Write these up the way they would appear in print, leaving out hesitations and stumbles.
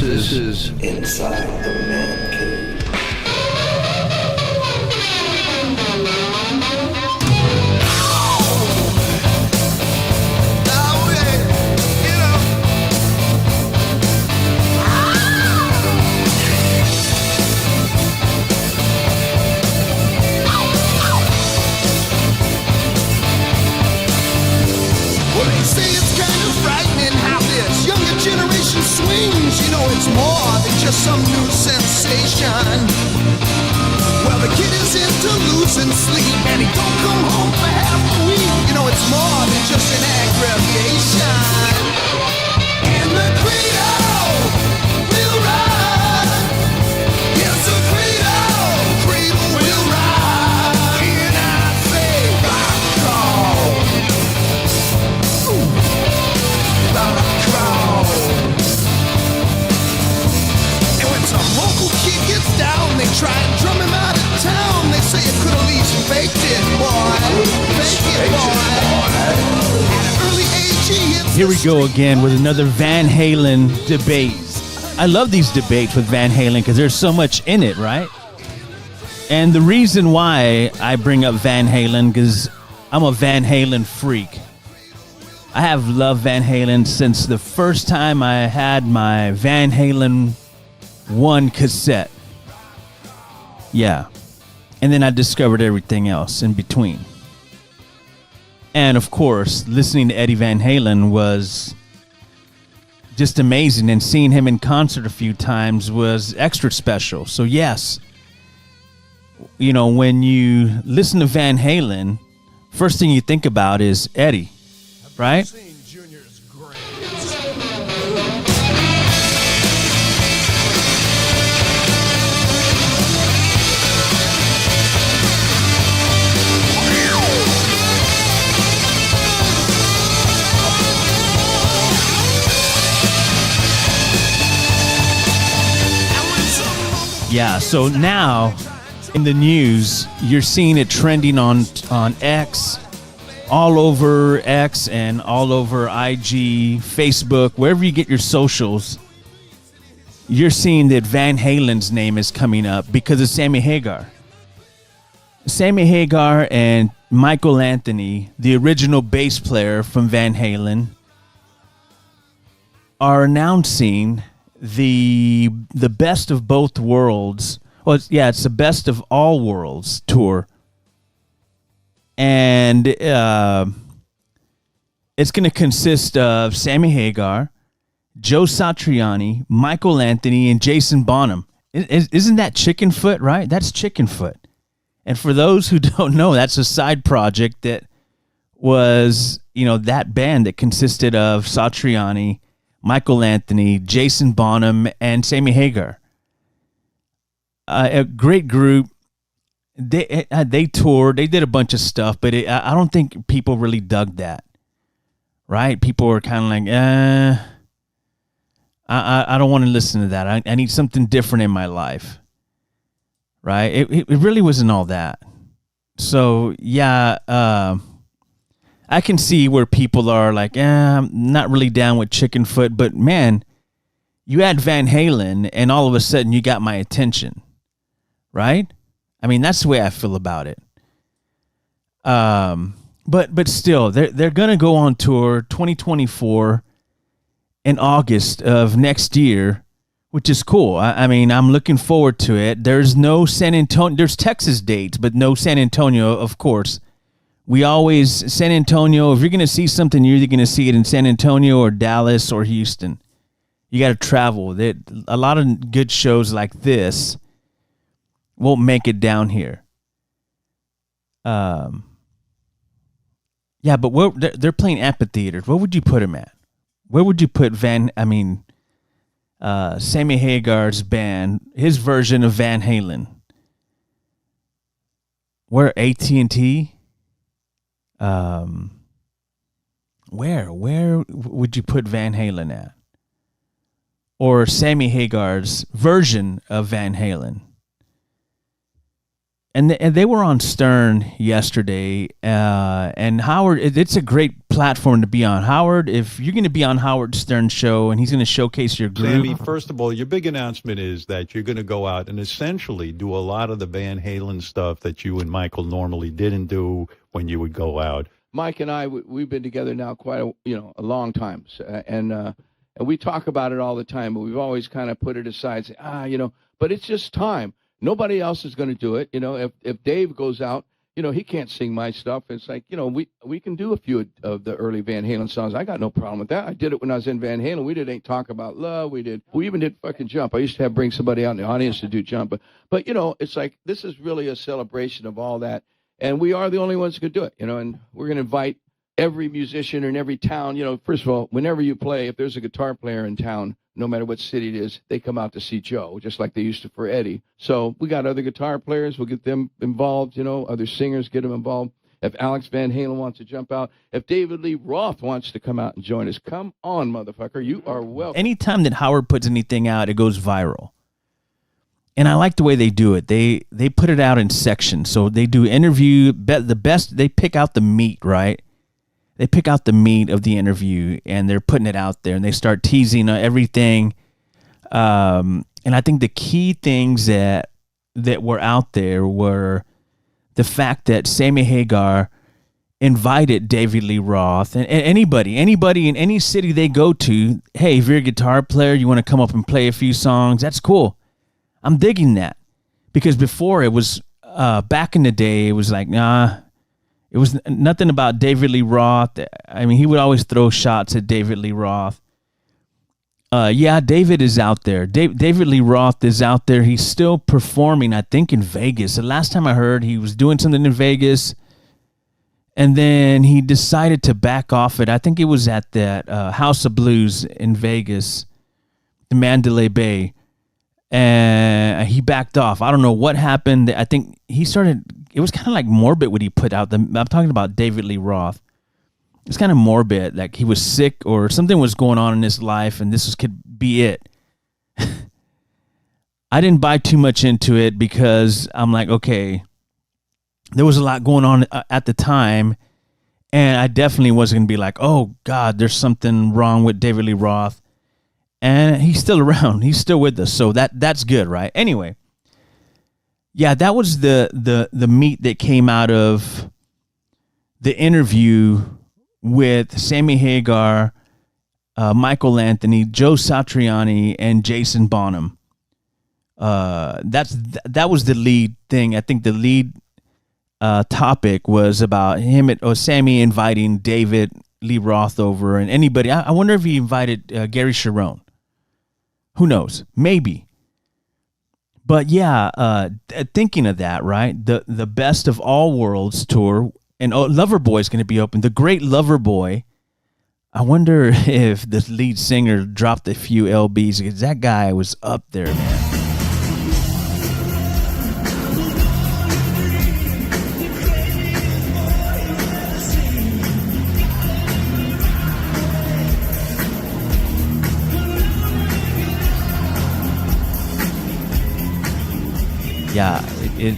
This is Inside the ManCave. Generation swings, you know it's more than just some new sensation. Well, the kid is into losing sleep, and he don't come home for half a week. You know it's more than just an aggravation. And the cradle will ride. Yes, the cradle will ride. And I say rock crawl, rock crawl. Some local kid gets down, they try and drum him out of town. They say you could at least faked it, boy. Fake it, boy. At an early age, he hits. Here we go again with another Van Halen debate. I love these debates with Van Halen because there's so much in it, right? And the reason why I bring up Van Halen because I'm a Van Halen freak. I have loved Van Halen since the first time I had my Van Halen 1 cassette. Yeah. And then I discovered everything else in between. And of course, listening to Eddie Van Halen was just amazing. And seeing him in concert a few times was extra special. So yes, you know, when you listen to Van Halen, first thing you think about is Eddie, right? Yeah, so now in the news, you're seeing it trending on X, all over X and all over IG, Facebook, wherever you get your socials. You're seeing that Van Halen's name is coming up because of Sammy Hagar. Sammy Hagar and Michael Anthony, the original bass player from Van Halen, are announcing the best of both worlds. Well, it's the best of all worlds tour, and it's going to consist of Sammy Hagar, Joe Satriani, Michael Anthony, and Jason Bonham. Isn't that Chickenfoot, right? That's Chickenfoot. And for those who don't know, that's a side project that was, you know, that band that consisted of Satriani, Michael Anthony, Jason Bonham, and Sammy Hagar. A great group. They toured. They did a bunch of stuff, but I don't think people really dug that. Right? People were kind of like, I don't want to listen to that. I need something different in my life. Right? It really wasn't all that. So, yeah, I can see where people are like, I'm not really down with Chickenfoot, but man, you add Van Halen and all of a sudden you got my attention, right? I mean, that's the way I feel about it. But still, they're gonna go on tour 2024 in August of next year, which is cool. I mean, I'm looking forward to it. There's no San Antonio. There's Texas dates, but no San Antonio, of course. We always, San Antonio, if you're going to see something, you're either going to see it in San Antonio or Dallas or Houston. You got to travel. A lot of good shows like this won't make it down here. Yeah, but they're playing amphitheaters. Where would you put them at? Where would you put Sammy Hagar's band, his version of Van Halen? Where, AT&T? Where would you put Van Halen at? Or Sammy Hagar's version of Van Halen? and they were on Stern yesterday, and Howard, it's a great platform to be on. Howard, if you're going to be on Howard Stern's show and he's going to showcase your group. Sammy, first of all, your big announcement is that you're going to go out and essentially do a lot of the Van Halen stuff that you and Michael normally didn't do when you would go out. Mike and I, we've been together now quite a long time, and we talk about it all the time, but we've always kind of put it aside, say, but it's just time. Nobody else is going to do it. If Dave goes out, he can't sing my stuff. It's like, we can do a few of the early Van Halen songs. I got no problem with that. I did it when I was in Van Halen. We did Ain't Talk About Love. We even did fucking Jump. I used to bring somebody out in the audience to do Jump. But it's like, this is really a celebration of all that. And we are the only ones who could do it, and we're going to invite every musician in every town. First of all, whenever you play, if there's a guitar player in town, no matter what city it is, they come out to see Joe, just like they used to for Eddie. So we got other guitar players. We'll get them involved, other singers, get them involved. If Alex Van Halen wants to jump out, if David Lee Roth wants to come out and join us, come on, motherfucker. You are welcome. Anytime that Howard puts anything out, it goes viral. And I like the way they do it. They put it out in sections. So they do interview, the best, they pick out the meat, right? They pick out the meat of the interview and they're putting it out there and they start teasing everything. And I think the key things that were out there were the fact that Sammy Hagar invited David Lee Roth and anybody in any city they go to. Hey, if you're a guitar player, you want to come up and play a few songs, that's cool. I'm digging that, because before it was, back in the day, it was like, nah. It was nothing about David Lee Roth. I mean, he would always throw shots at David Lee Roth. Yeah, David is out there. David Lee Roth is out there. He's still performing, I think, in Vegas. The last time I heard, he was doing something in Vegas, and then he decided to back off it. I think it was at that House of Blues in Vegas, the Mandalay Bay, and he backed off. I don't know what happened. I think he started... It was kind of like morbid what he put out. I'm talking about David Lee Roth. It's kind of morbid, like he was sick or something was going on in his life, and could be it. I didn't buy too much into it because I'm like, okay, there was a lot going on at the time, and I definitely wasn't going to be like, oh, God, there's something wrong with David Lee Roth. And he's still around. He's still with us, so that's good, right? Anyway. Yeah, that was the meat that came out of the interview with Sammy Hagar, Michael Anthony, Joe Satriani, and Jason Bonham. That was the lead thing. I think the lead topic was about Sammy inviting David Lee Roth over and anybody. I wonder if he invited Gary Cherone. Who knows? Maybe. But yeah, thinking of that, right? The Best of All Worlds tour, and Loverboy is going to be open. The Great Loverboy. I wonder if the lead singer dropped a few lbs, because that guy was up there, man. Yeah, it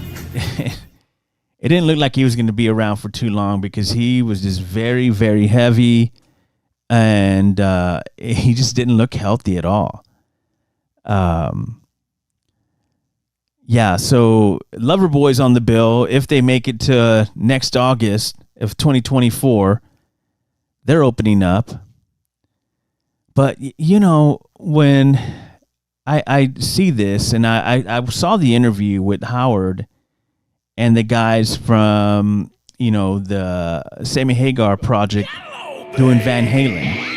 didn't look like he was going to be around for too long, because he was just very, very heavy, and he just didn't look healthy at all. Yeah, so Loverboy's on the bill. If they make it to next August of 2024, they're opening up. But, when I see this, and I saw the interview with Howard and the guys from, the Sammy Hagar project doing Van Halen.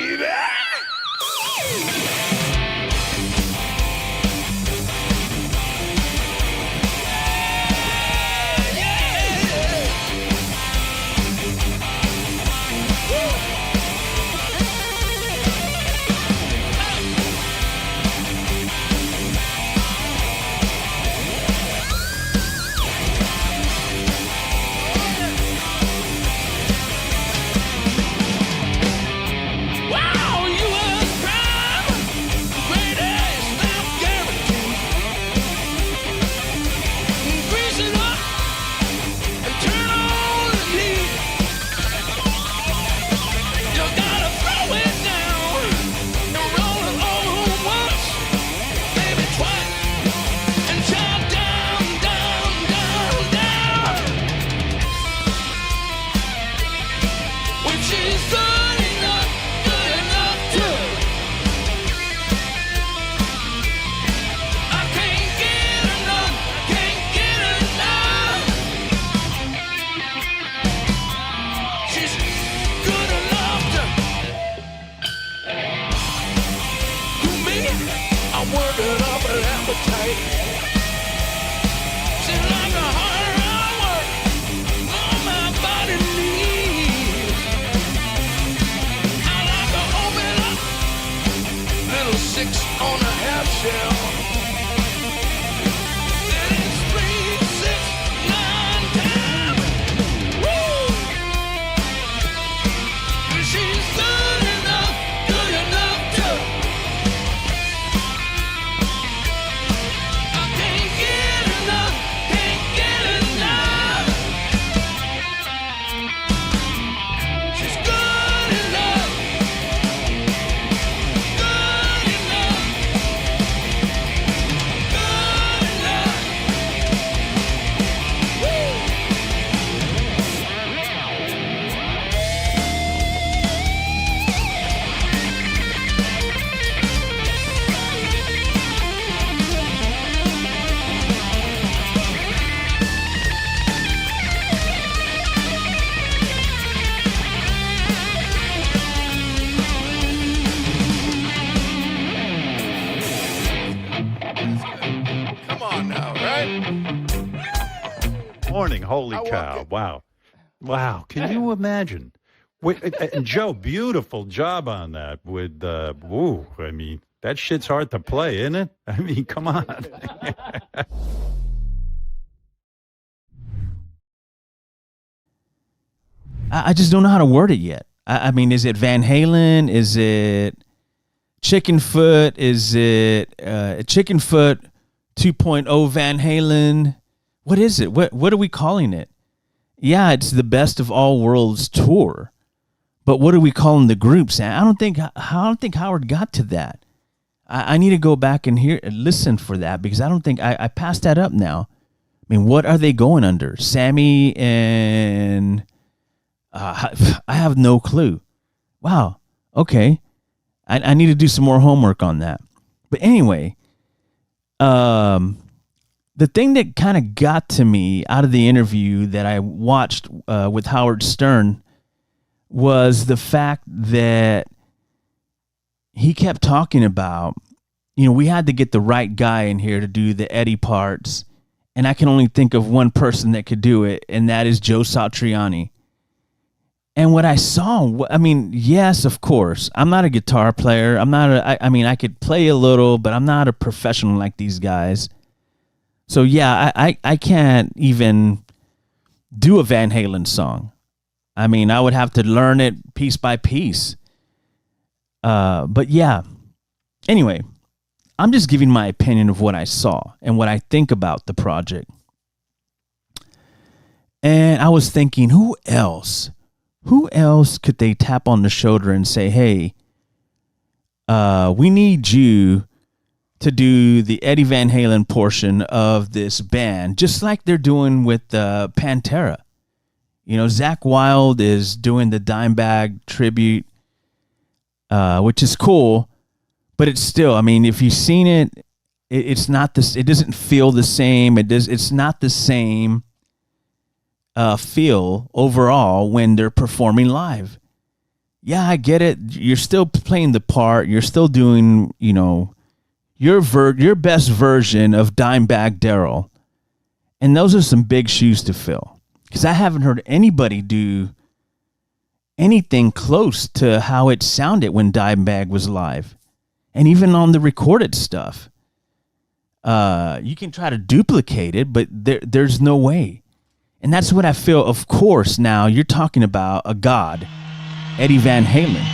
she's good enough to. I can't get enough, can't get enough. She's good enough to me. I'm working up an appetite. She's like a hard work on my body needs. I like to open up little 6 on a half shell. Then it's 3, 6, 9 time. Woo! She's good enough to. I can't get enough, can't get enough. She's good enough, good enough, good enough. Woo! Come on now, right? Morning, holy I walk cow! it. Wow! Can you imagine? Wait, and Joe, beautiful job on that. With woo, I mean, that shit's hard to play, isn't it? I mean, come on. I just don't know how to word it yet. I mean, is it Van Halen? Is it Chicken Foot? Is it Chicken Foot 2.0 Van Halen? What is it? What are we calling it? Yeah, it's the Best of All Worlds tour, but what are we calling the groups? I don't think Howard got to that. I need to go back and listen for that, because I don't think I passed that up now. I mean, what are they going under? Sammy and I have no clue. Wow. Okay. I need to do some more homework on that. But anyway, the thing that kind of got to me out of the interview that I watched with Howard Stern was the fact that he kept talking about, we had to get the right guy in here to do the Eddie parts, and I can only think of one person that could do it, and that is Joe Satriani. And what I saw, yes, of course, I'm not a guitar player. I could play a little, but I'm not a professional like these guys. So yeah, I can't even do a Van Halen song. I mean, I would have to learn it piece by piece. But yeah, anyway, I'm just giving my opinion of what I saw and what I think about the project. And I was thinking, who else could they tap on the shoulder and say, hey, we need you to do the Eddie Van Halen portion of this band, just like they're doing with Pantera. Zakk Wylde is doing the Dimebag tribute, which is cool, but it's still, if you've seen it, it's not this. It doesn't feel the same. It's not the same feel overall when they're performing live. Yeah, I get it. You're still playing the part. You're still doing, your best version of Dimebag Darrell. And those are some big shoes to fill, because I haven't heard anybody do anything close to how it sounded when Dimebag was live. And even on the recorded stuff, you can try to duplicate it, but there's no way. And that's what I feel. Of course, now you're talking about a god, Eddie Van Halen.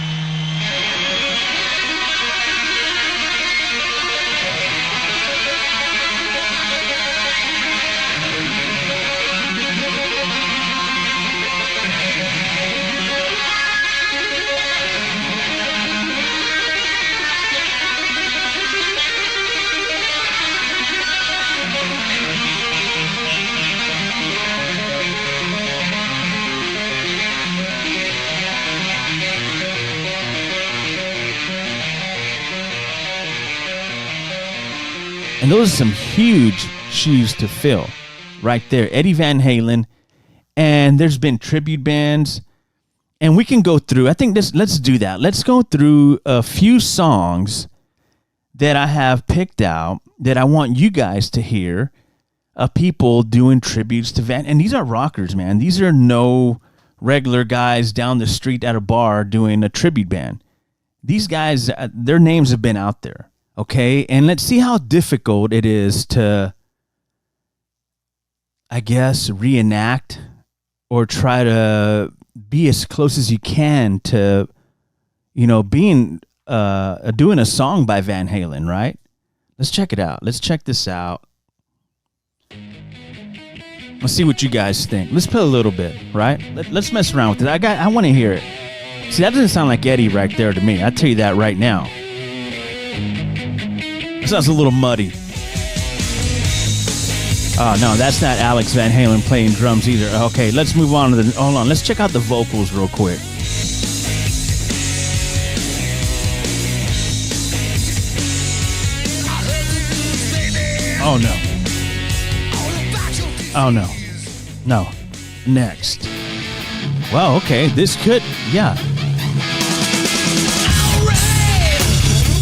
And those are some huge shoes to fill right there. Eddie Van Halen. And there's been tribute bands. And we can go through, I think let's do that. Let's go through a few songs that I have picked out that I want you guys to hear of people doing tributes to Van. And these are rockers, man. These are no regular guys down the street at a bar doing a tribute band. These guys, their names have been out there, okay? And let's see how difficult it is to, I guess, reenact or try to be as close as you can to, being doing a song by Van Halen, right? Let's check it out. Let's check this out. Let's see what you guys think. Let's play a little bit, right? Let's mess around with it. I want to hear it. See, that doesn't sound like Eddie right there to me. I'll tell you that right now. It sounds a little muddy. Oh, no, that's not Alex Van Halen playing drums either. Okay, let's move on to hold on. Let's check out the vocals real quick. Oh, no. Oh, no. No. Next. Well, okay, this could, yeah.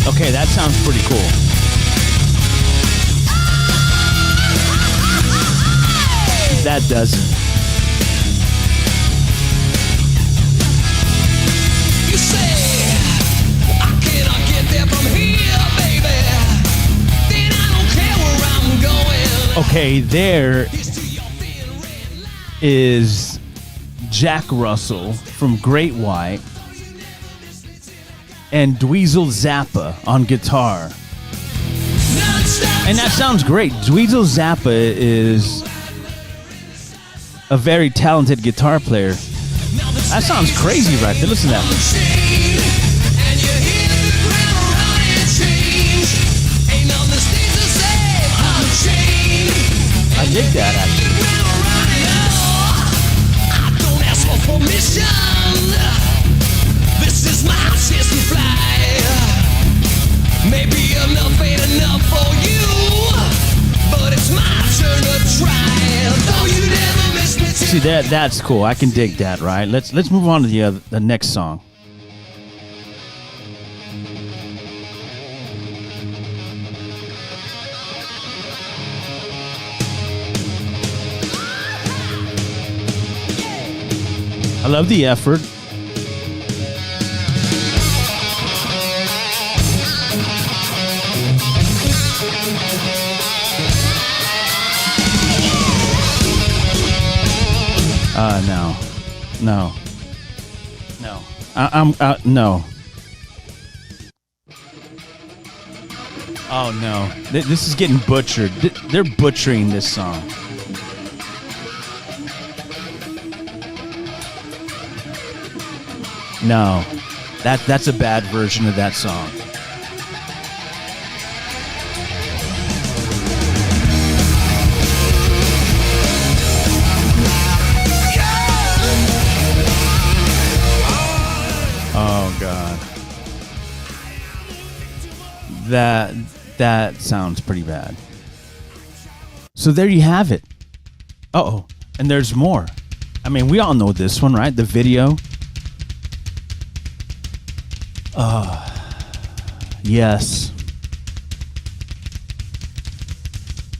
Okay, that sounds pretty cool. That doesn't. You say I cannot get there from here, baby. Then I don't care where I'm going. Okay, there is Jack Russell from Great White and Dweezil Zappa on guitar. And that sounds great. Dweezil Zappa is a very talented guitar player. That sounds crazy right there. Listen to that. I dig that, actually. I don't ask for permission. This is my chance to fly. Maybe enough ain't enough for you, but it's my turn to try. Though you never miss me. See, that's cool. I can dig that, right? Let's move on to the next song. I love the effort. No. No. Oh no, this is getting butchered. They're butchering this song. No, that's a bad version of that song. Oh God, that sounds pretty bad. So there you have it. Uh-oh, and there's more. I mean, we all know this one, right? The video. Yes.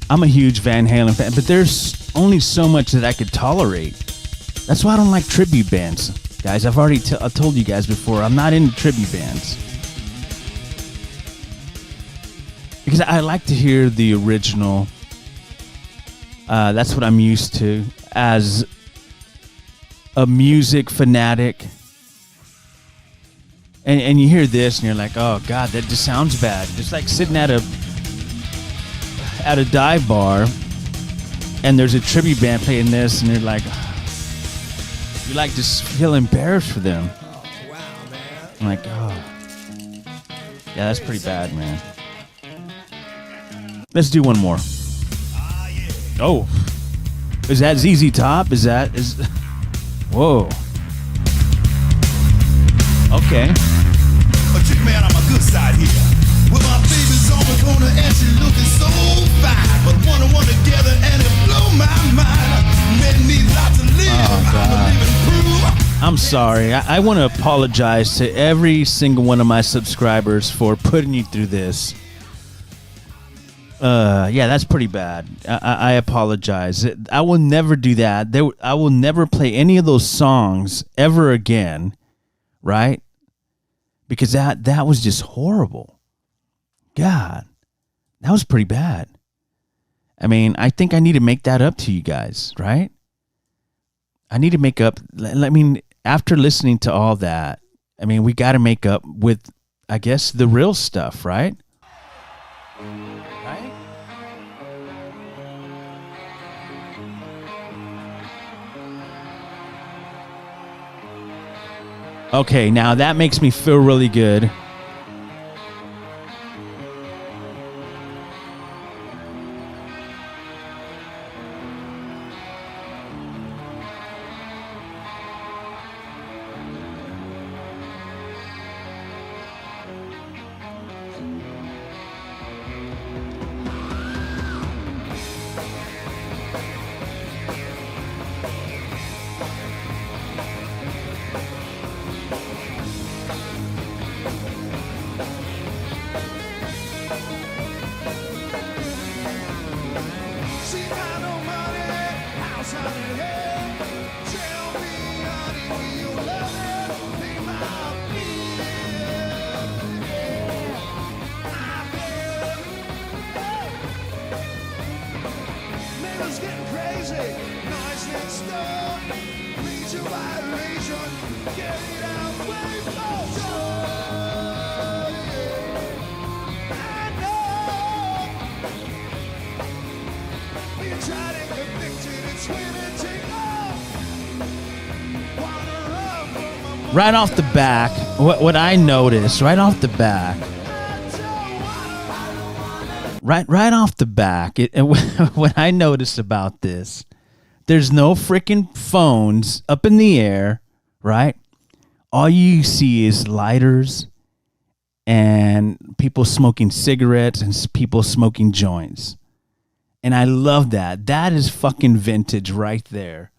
I'm a huge Van Halen fan, but there's only so much that I could tolerate. That's why I don't like tribute bands. Guys, I've already told you guys before, I'm not into tribute bands. Because I like to hear the original. That's what I'm used to as a music fanatic. And you hear this and you're like, oh God, that just sounds bad. Just like sitting at a dive bar and there's a tribute band playing this and you're like, you like just feel embarrassed for them. Oh, wow, man. I'm like, oh. Yeah, that's pretty bad, man. Let's do one more. Oh. Is that ZZ Top? Whoa. Okay. But check me out on my good side here. Well, my baby's on the corner and she looking so fine. But one on one together and it blew my mind. Made me lot to live. I'm a living proof. I'm sorry. I want to apologize to every single one of my subscribers for putting you through this. Yeah, that's pretty bad. I apologize. I will never do that. I will never play any of those songs ever again, right? Because that was just horrible. God, that was pretty bad. I mean, I think I need to make that up to you guys, right? I need to make up. I mean, after listening to all that, I mean, we got to make up with, I guess, the real stuff, right? Right? Okay, now that makes me feel really good. She got no money, house on her head. Tell me, honey, will you love it? Be my bill. Neighbors getting crazy, noise next door. Lead to violation, get it out, wait for sure. I know. Being tried and convicted, it's winning take off. Wanna run from my Right off the back, what I noticed right off the back, right off the back, what I noticed about this, there's no freaking phones up in the air, right? All you see is lighters and people smoking cigarettes and people smoking joints. And I love that. That is fucking vintage right there.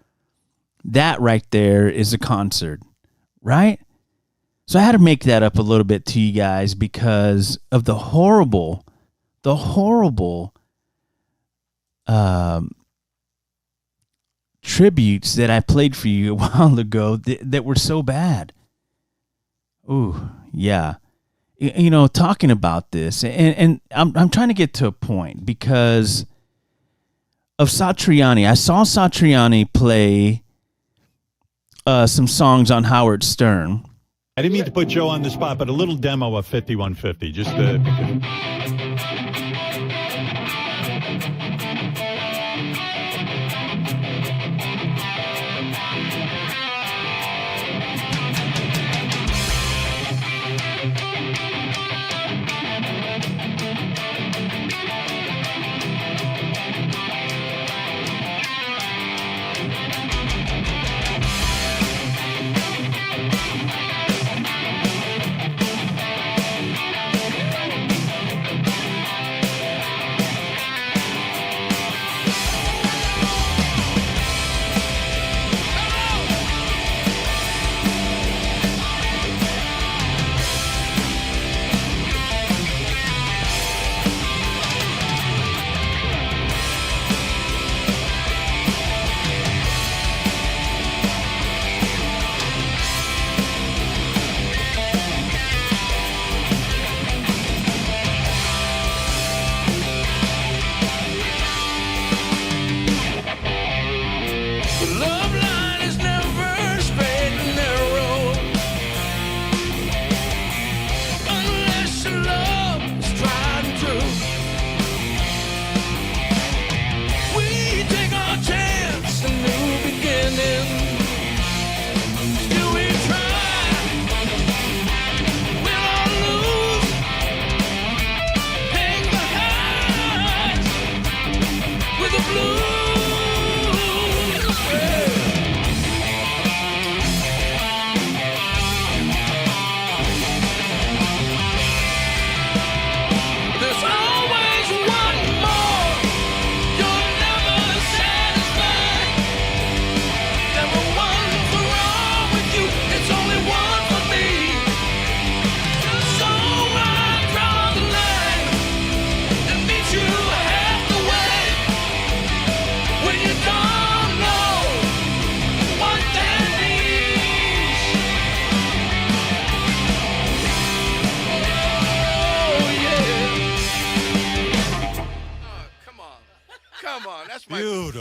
That right there is a concert, right? So I had to make that up a little bit to you guys because of the horrible tributes that I played for you a while ago that were so bad. Ooh, yeah. You know, talking about this, and I'm trying to get to a point because of Satriani. I saw Satriani play some songs on Howard Stern. I didn't mean to put Joe on the spot, but a little demo of 5150, just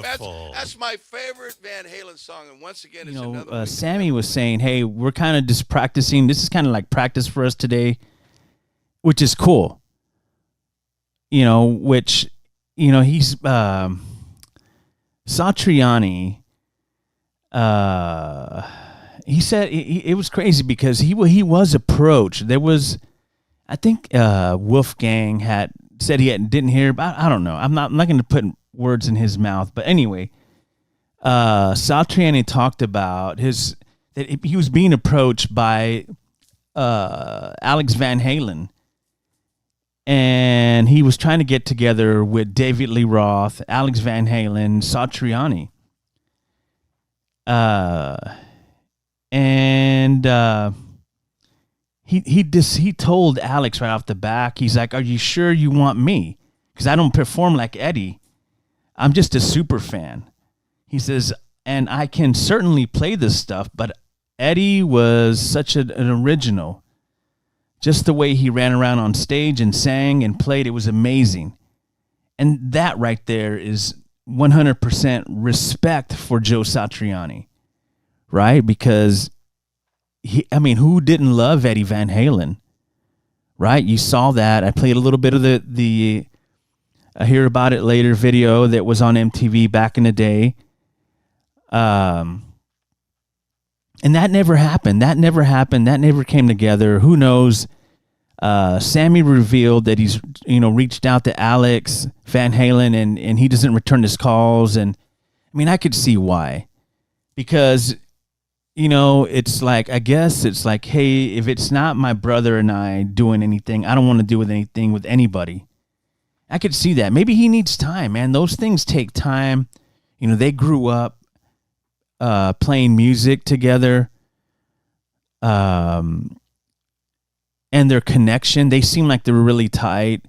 beautiful. That's my favorite Van Halen song. And once again, it's You know, another. Sammy was saying, "Hey, we're kind of just practicing. This is kind of like practice for us today," which is cool. You know, which, you know, he's Satriani. He said it was crazy because he was approached. There was, I think, Wolfgang had said he didn't hear, but I don't know. I'm not going to put words in his mouth. But anyway, Satriani talked about that he was being approached by Alex Van Halen, and he was trying to get together with David Lee Roth, Alex Van Halen, Satriani. He told Alex right off the back, he's like, "Are you sure you want me? Because I don't perform like Eddie. I'm just a super fan." He says, "And I can certainly play this stuff, but Eddie was such an original. Just the way he ran around on stage and sang and played, it was amazing." And that right there is 100% respect for Joe Satriani, right? Because who didn't love Eddie Van Halen, right? You saw that. I played a little bit of the I Hear About It Later video that was on MTV back in the day. And that never happened. That never came together. Who knows? Sammy revealed that he's, reached out to Alex Van Halen and he doesn't return his calls. And I could see why, because, it's like, I guess it's like, hey, if it's not my brother and I doing anything, I don't want to do anything with anybody. I could see that. Maybe he needs time, man. Those things take time. They grew up playing music together. And their connection, they seemed like they were really tight,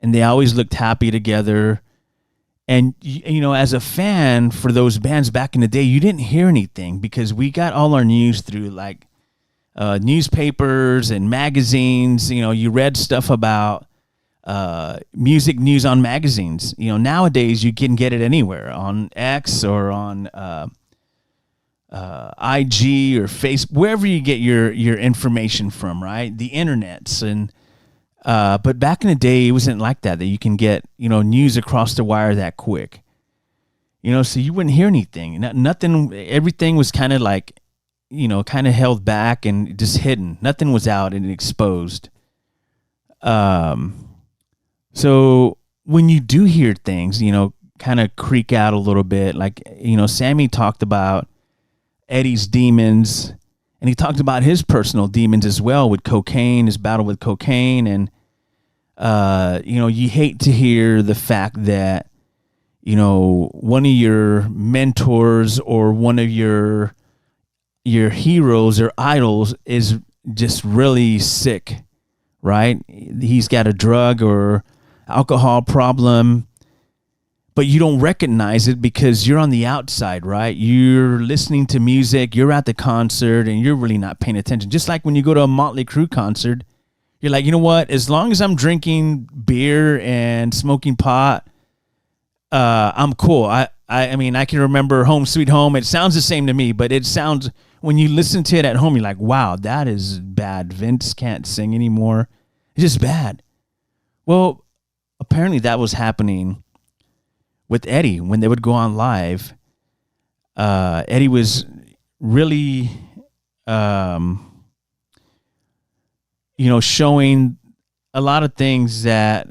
and they always looked happy together. And, as a fan for those bands back in the day, you didn't hear anything because we got all our news through like newspapers and magazines. You read stuff about music news on magazines. Nowadays you can get it anywhere on X or on IG or Facebook, wherever you get your information from, right? The internets. And but back in the day, it wasn't like that you can get news across the wire that quick. So you wouldn't hear anything. Nothing. Everything was kind of like kind of held back and just hidden. Nothing was out and exposed. So when you do hear things, kind of creak out a little bit, like Sammy talked about Eddie's demons, and he talked about his personal demons as well with cocaine, his battle with cocaine. And you hate to hear the fact that one of your mentors or one of your heroes or idols is just really sick, right? He's got a drug or alcohol problem, but you don't recognize it because you're on the outside, right? You're listening to music, you're at the concert, and you're really not paying attention. Just like when you go to a Motley Crue concert, you're like, you know what? As long as I'm drinking beer and smoking pot, I'm cool. I can remember Home Sweet Home. It sounds the same to me, but it sounds, when you listen to it at home, you're like, wow, that is bad. Vince can't sing anymore. It's just bad. Well, apparently that was happening with Eddie when they would go on live. Eddie was really, showing a lot of things that,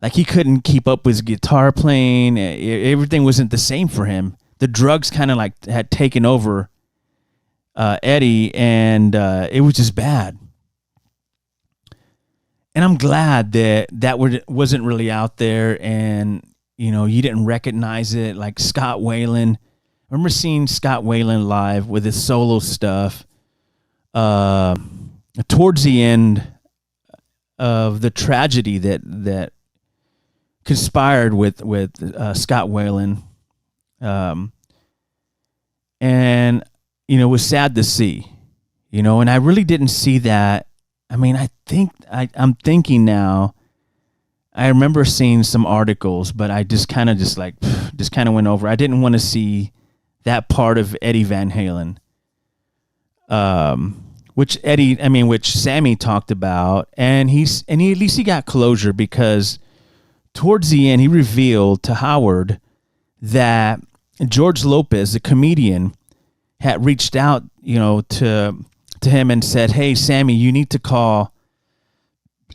like he couldn't keep up with his guitar playing. Everything wasn't the same for him. The drugs kind of like had taken over Eddie, and it was just bad. And I'm glad that wasn't really out there, and you didn't recognize it. Like Scott Weiland, I remember seeing Scott Weiland live with his solo stuff. Towards the end of the tragedy that conspired with Scott Weiland, and it was sad to see, and I really didn't see that. I'm thinking now, I remember seeing some articles, but I just kind of just kind of went over. I didn't want to see that part of Eddie Van Halen, which Sammy talked about, and he at least he got closure, because towards the end he revealed to Howard that George Lopez, the comedian, had reached out, to him and said, "Hey, Sammy, you need to call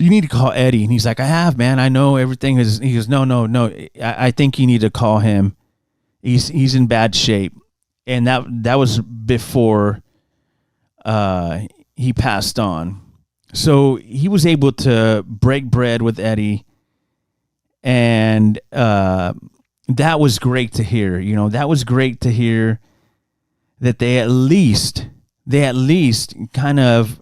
Eddie." And he's like, "I have, man. I know everything is." He goes, "No. I think you need to call him. He's in bad shape." And that was before he passed on. So he was able to break bread with Eddie, and that was great to hear. That was great to hear that they at least kind of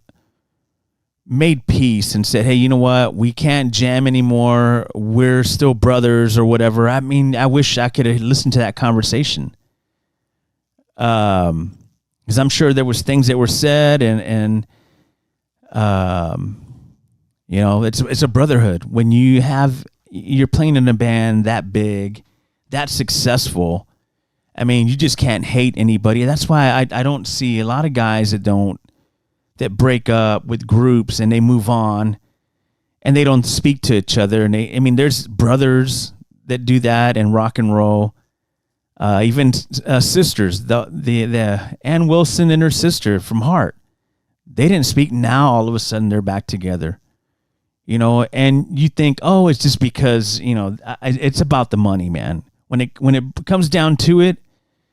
made peace and said, "Hey, you know what? We can't jam anymore. We're still brothers," or whatever. I mean, I wish I could have listened to that conversation. Because I'm sure there was things that were said, and it's a brotherhood. When you're playing in a band that big, that successful, I mean, you just can't hate anybody. That's why I don't see a lot of guys that break up with groups and they move on and they don't speak to each other. And there's brothers that do that in rock and roll. Even sisters, the Ann Wilson and her sister from Heart, they didn't speak. Now all of a sudden they're back together, and you think, oh, it's just because, it's about the money, man. When it comes down to it,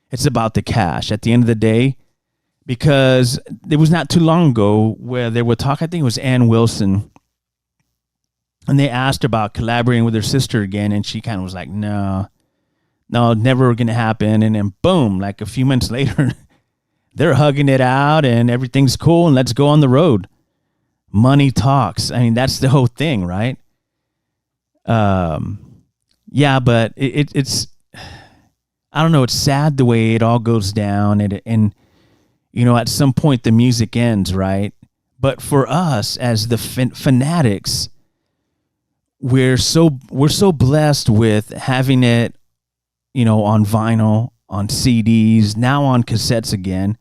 it's about the cash at the end of the day, because it was not too long ago where they were talking, I think it was Ann Wilson, and they asked her about collaborating with her sister again, and she kind of was like, no, never going to happen. And then boom, like a few months later, they're hugging it out and everything's cool and let's go on the road. Money talks. I mean, that's the whole thing, right? Yeah, but it's, I don't know. It's sad the way it all goes down, and at some point the music ends, right? But for us as the fanatics, we're so blessed with having it, on vinyl, on CDs, now on cassettes again,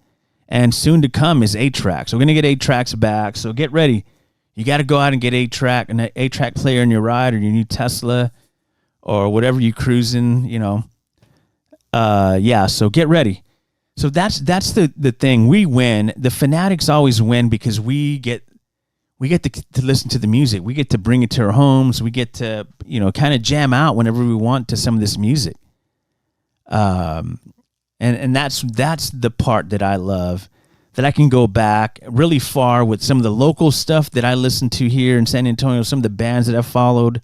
and soon to come is 8-tracks. We're going to get 8 tracks back, so get ready. You got to go out and get an 8-track player in your ride or your new Tesla or whatever you cruising, so get ready. So that's the thing. We win. The fanatics always win because we get to listen to the music. We get to bring it to our homes. We get to, kind of jam out whenever we want to some of this music. And that's the part that I love, that I can go back really far with some of the local stuff that I listen to here in San Antonio, some of the bands that I've followed,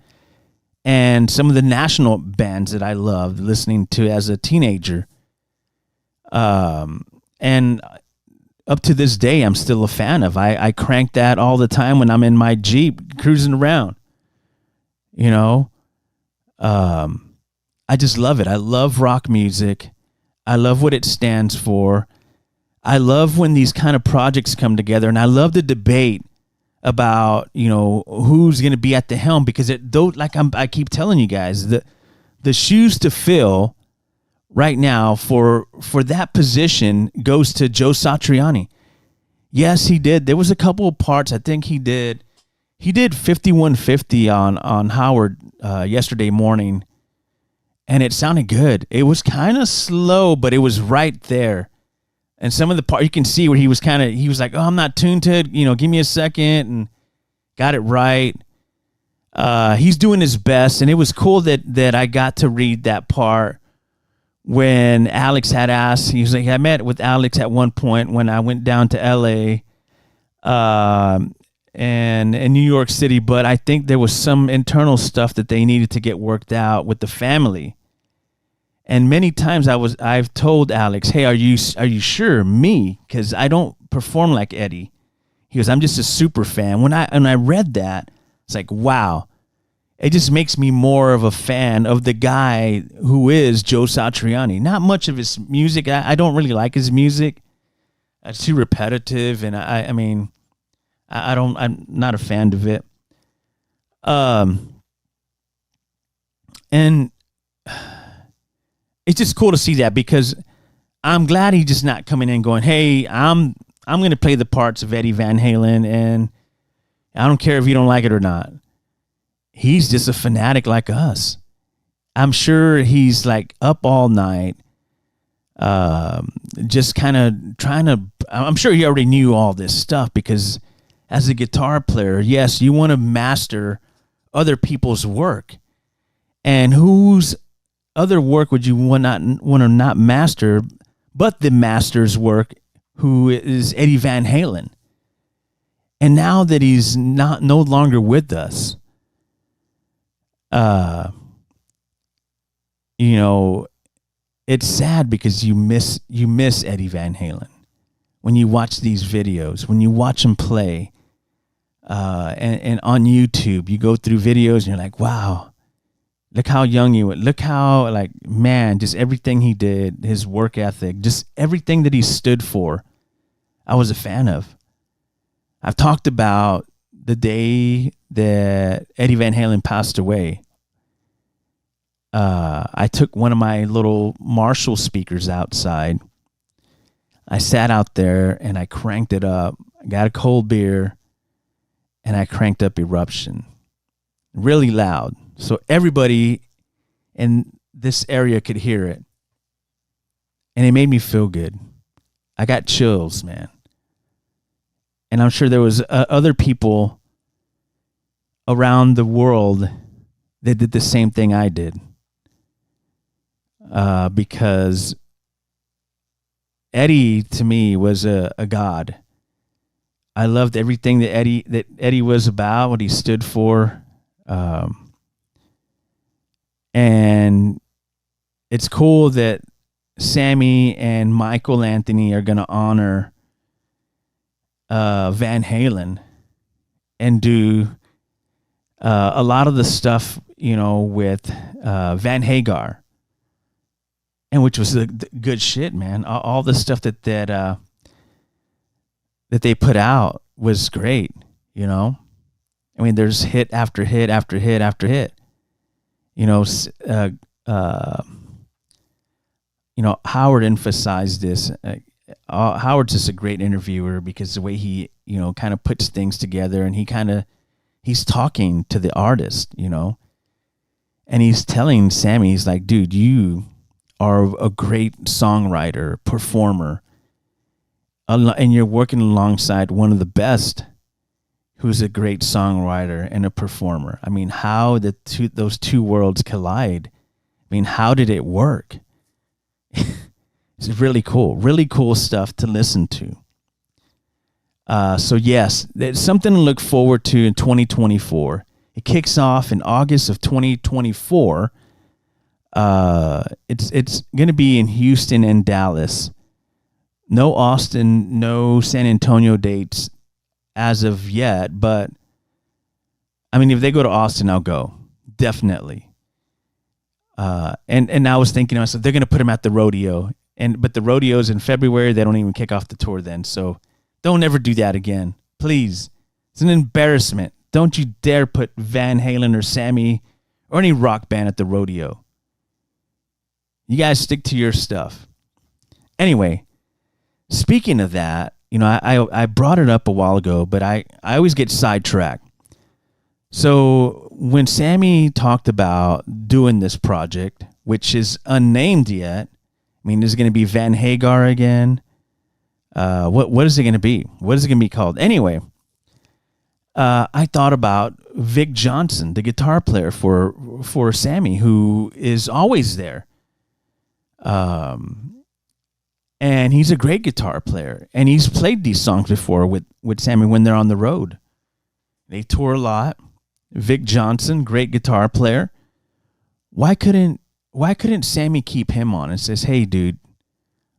and some of the national bands that I loved listening to as a teenager. And up to this day, I'm still a fan of. I crank that all the time when I'm in my Jeep cruising around, I just love it. I love rock music. I love what it stands for. I love when these kind of projects come together, and I love the debate about, who's going to be at the helm, because I keep telling you guys, the shoes to fill right now for that position goes to Joe Satriani. Yes, he did. There was a couple of parts. I think he did 5150 on Howard yesterday morning, and it sounded good. It was kind of slow, but it was right there. And some of the part you can see where he was like, "Oh, I'm not tuned to it. Give me a second," and got it right. He's doing his best, and it was cool that I got to read that part when Alex had asked. He was like, I met with Alex at one point when I went down to L.A. And in New York City, but I think there was some internal stuff that they needed to get worked out with the family. And many times I've told Alex, "Hey, are you sure?" Me, because I don't perform like Eddie. He goes, "I'm just a super fan." When I read that, it's like, wow. It just makes me more of a fan of the guy who is Joe Satriani. Not much of his music. I don't really like his music. It's too repetitive, and I'm not a fan of it. And it's just cool to see that, because I'm glad he's just not coming in going, hey, I'm going to play the parts of Eddie Van Halen, and I don't care if you don't like it or not. He's just a fanatic like us. I'm sure he's like up all night, just kind of trying to, I'm sure he already knew all this stuff, because as a guitar player, yes, you want to master other people's work. And whose other work would you want to not master but the master's work, who is Eddie Van Halen? And now that he's no longer with us, you know, it's sad, because you miss Eddie Van Halen when you watch these videos, when you watch him play, and on YouTube, you go through videos and you're like, wow, look how young you were. Look how, like, man, just everything he did, his work ethic, just everything that he stood for, I was a fan of. I've talked about the day that Eddie Van Halen passed away. I took one of my little Marshall speakers outside. I sat out there and I cranked it up. I got a cold beer and I cranked up Eruption really loud, so everybody in this area could hear it. And it made me feel good. I got chills, man. And I'm sure there was other people around the world that did the same thing I did. Because Eddie, to me, was a god. I loved everything that Eddie was about, what he stood for. And it's cool that Sammy and Michael Anthony are going to honor Van Halen and do a lot of the stuff, you know, with Van Hagar. And which was the good shit, man. All the stuff that they put out was great, you know. I mean, there's hit after hit after hit after hit. You know, Howard emphasized this. Howard's just a great interviewer, because the way he, you know, kind of puts things together, and he's talking to the artist, you know, and he's telling Sammy, he's like, dude, you are a great songwriter, performer, and you're working alongside one of the best, who's a great songwriter and a performer. I mean, how those two worlds collide? I mean, how did it work? It's really cool stuff to listen to. So yes, it's something to look forward to in 2024. It kicks off in August of 2024. It's going to be in Houston and Dallas. No Austin, no San Antonio dates as of yet, but I mean, if they go to Austin, I'll go. Definitely. And I was thinking to myself, they're going to put him at the rodeo, but the rodeo's in February. They don't even kick off the tour then. So don't ever do that again. Please. It's an embarrassment. Don't you dare put Van Halen or Sammy or any rock band at the rodeo. You guys stick to your stuff. Anyway, speaking of that, you know, I brought it up a while ago, but I always get sidetracked. So when Sammy talked about doing this project, which is unnamed yet, I mean, is it going to be Van Hagar again? What is it going to be? What is it going to be called? Anyway, I thought about Vic Johnson, the guitar player for Sammy, who is always there. And he's a great guitar player, and he's played these songs before with Sammy when they're on the road. They tour a lot. Vic Johnson, great guitar player. Why couldn't Sammy keep him on and says, hey, dude,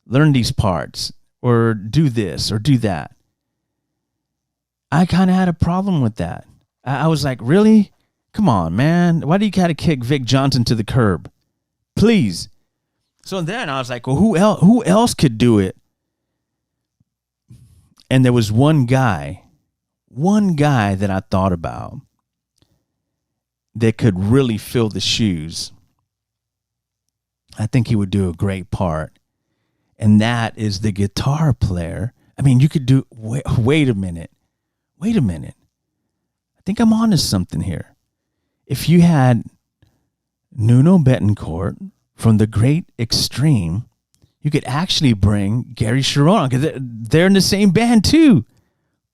learn these parts, or do this, or do that? I kind of had a problem with that. I was like, really? Come on, man. Why do you got to kick Vic Johnson to the curb? Please. So then I was like, well, who else could do it? And there was one guy that I thought about that could really fill the shoes. I think he would do a great part. And that is the guitar player. I mean, you could do, wait a minute. Wait a minute. I think I'm onto something here. If you had Nuno Betancourt from the Great Extreme, you could actually bring Gary Sharon on, because they're in the same band too.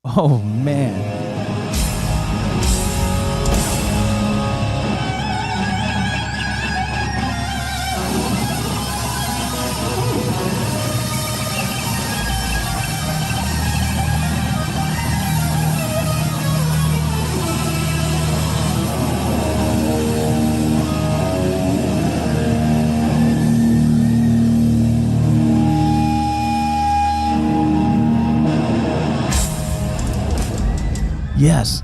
Oh, man. Yes,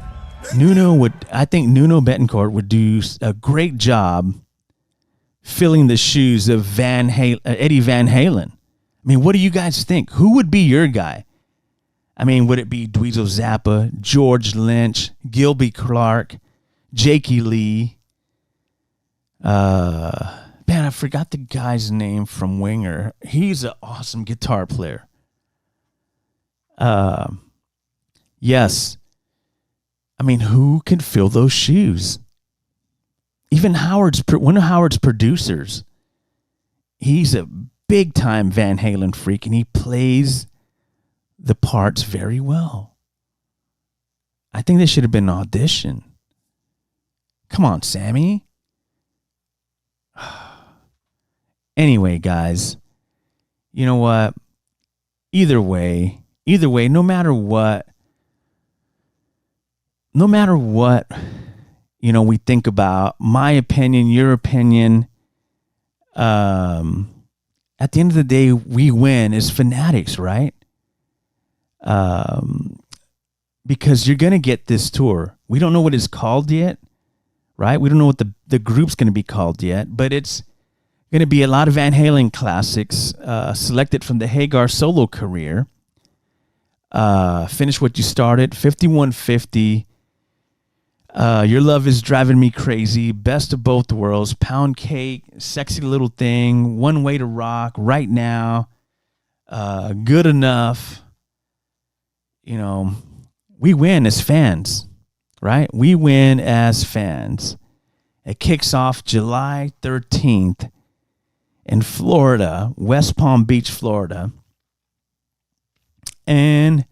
I think Nuno Betancourt would do a great job filling the shoes of Eddie Van Halen. I mean, what do you guys think? Who would be your guy? I mean, would it be Dweezil Zappa, George Lynch, Gilby Clarke, Jakey Lee? Man, I forgot the guy's name from Winger. He's an awesome guitar player. Yes. I mean, who can fill those shoes? Even one of Howard's producers. He's a big time Van Halen freak, and he plays the parts very well. I think they should have been an audition. Come on, Sammy. Anyway, guys, you know what? Either way, no matter what, we think about, my opinion, your opinion, at the end of the day, we win as fanatics, right? Because you're going to get this tour. We don't know what it's called yet, right? We don't know what the group's going to be called yet, but it's going to be a lot of Van Halen classics selected from the Hagar solo career. Finish What You Started, 5150, Your Love Is Driving Me Crazy, Best of Both Worlds, Pound Cake, Sexy Little Thing, One Way to Rock, Right Now, Good Enough. You know, we win as fans, right? We win as fans. It kicks off July 13th in Florida, West Palm Beach, Florida. And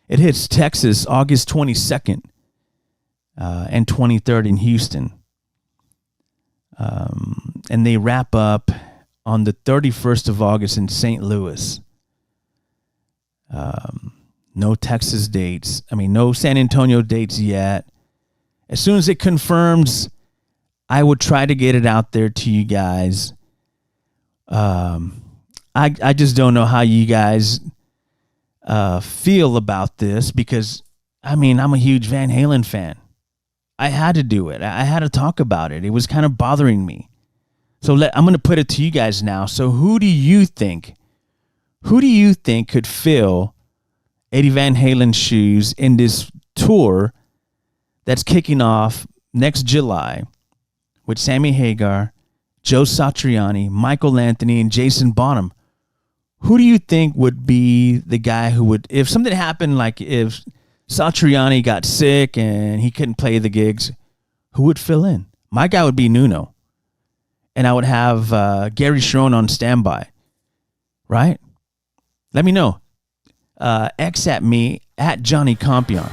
it hits Texas August 22nd and 23rd in Houston. And they wrap up on the 31st of August in St. Louis. No Texas dates. No San Antonio dates yet. As soon as it confirms, I would try to get it out there to you guys. I just don't know how you guys feel about this, because I'm a huge Van Halen fan. I had to do it. I had to talk about it. It was kind of bothering me. So I'm going to put it to you guys now. So who do you think could fill Eddie Van Halen's shoes in this tour that's kicking off next July with Sammy Hagar, Joe Satriani, Michael Anthony, and Jason Bonham? Who do you think would be the guy who would, if something happened, like if Satriani got sick and he couldn't play the gigs, who would fill in? My guy would be Nuno. And I would have Gary Sharon on standby. Right? Let me know. X at me, at Johnny Compian.